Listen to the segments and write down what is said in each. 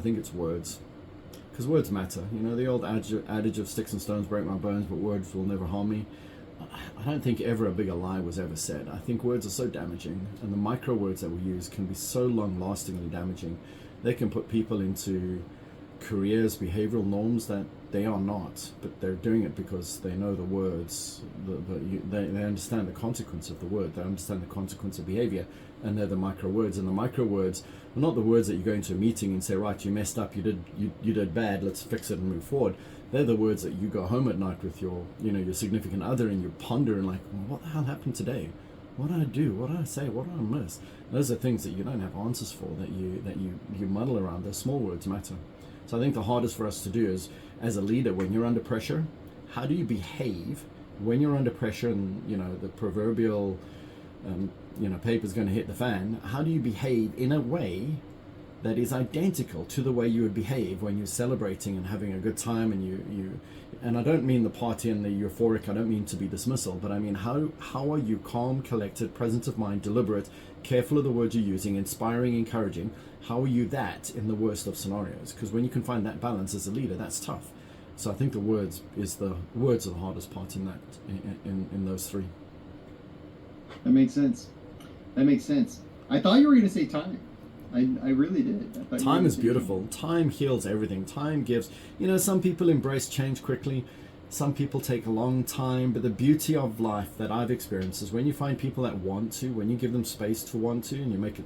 I think it's words, because words matter. You know, the old adage of sticks and stones break my bones, but words will never harm me. I don't think ever a bigger lie was ever said. I think words are so damaging, and the micro words that we use can be so long-lastingly damaging. They can put people into careers, behavioral norms that they are not, but they're doing it because they know the words. They understand the consequence of the word. They understand the consequence of behavior, and they're the micro words. And the micro words are not the words that you go into a meeting and say, right, you messed up, you did bad, let's fix it and move forward. They're the words that you go home at night with your significant other, and you ponder and like, what the hell happened today? What did I do? What did I say? What did I miss? Those are things that you don't have answers for, that you muddle around. Those small words matter. So I think the hardest for us to do is, as a leader, when you're under pressure, how do you behave when you're under pressure and the proverbial paper's going to hit the fan? How do you behave in a way that is identical to the way you would behave when you're celebrating and having a good time, and I don't mean the party and the euphoric, I don't mean to be dismissal, but I mean how are you calm, collected, presence of mind, deliberate, careful of the words you're using, inspiring, encouraging? How are you that in the worst of scenarios? Because when you can find that balance as a leader, that's tough. So I think the words are the hardest part in that, in those three. That makes sense. I thought you were going to say time. I really did. Time is beautiful. Time heals everything. Time gives, some people embrace change quickly. Some people take a long time, but the beauty of life that I've experienced is when you find people that want to, when you give them space to want to, and you make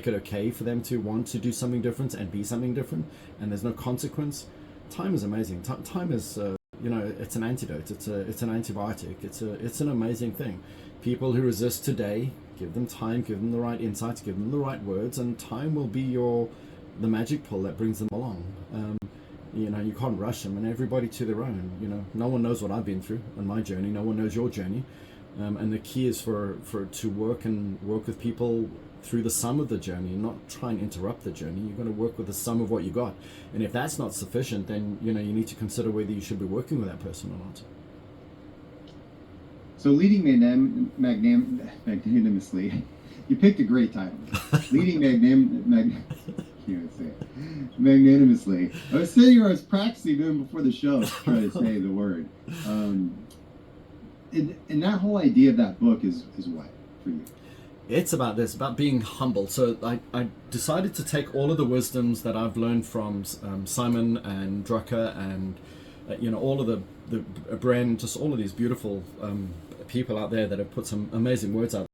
it okay for them to want to do something different and be something different, and there's no consequence. Time is amazing. Time is, it's an antidote. It's an antibiotic. It's an amazing thing. People who resist today, give them time, give them the right insights, give them the right words, and time will be the magic pill that brings them along. You can't rush them, and everybody to their own. No one knows what I've been through on my journey. No one knows your journey. And the key is to work with people through the sum of the journey, not try and interrupt the journey. You're going to work with the sum of what you got. And if that's not sufficient, then you need to consider whether you should be working with that person or not. So leading magnanimously, you picked a great title. Leading magnanimously. I was sitting here, I was practicing even before the show to try to say the word. And that whole idea of that book is what for you? It's about being humble. So I decided to take all of the wisdoms that I've learned from Simon and Drucker and all of the brand, just all of these beautiful people out there that have put some amazing words out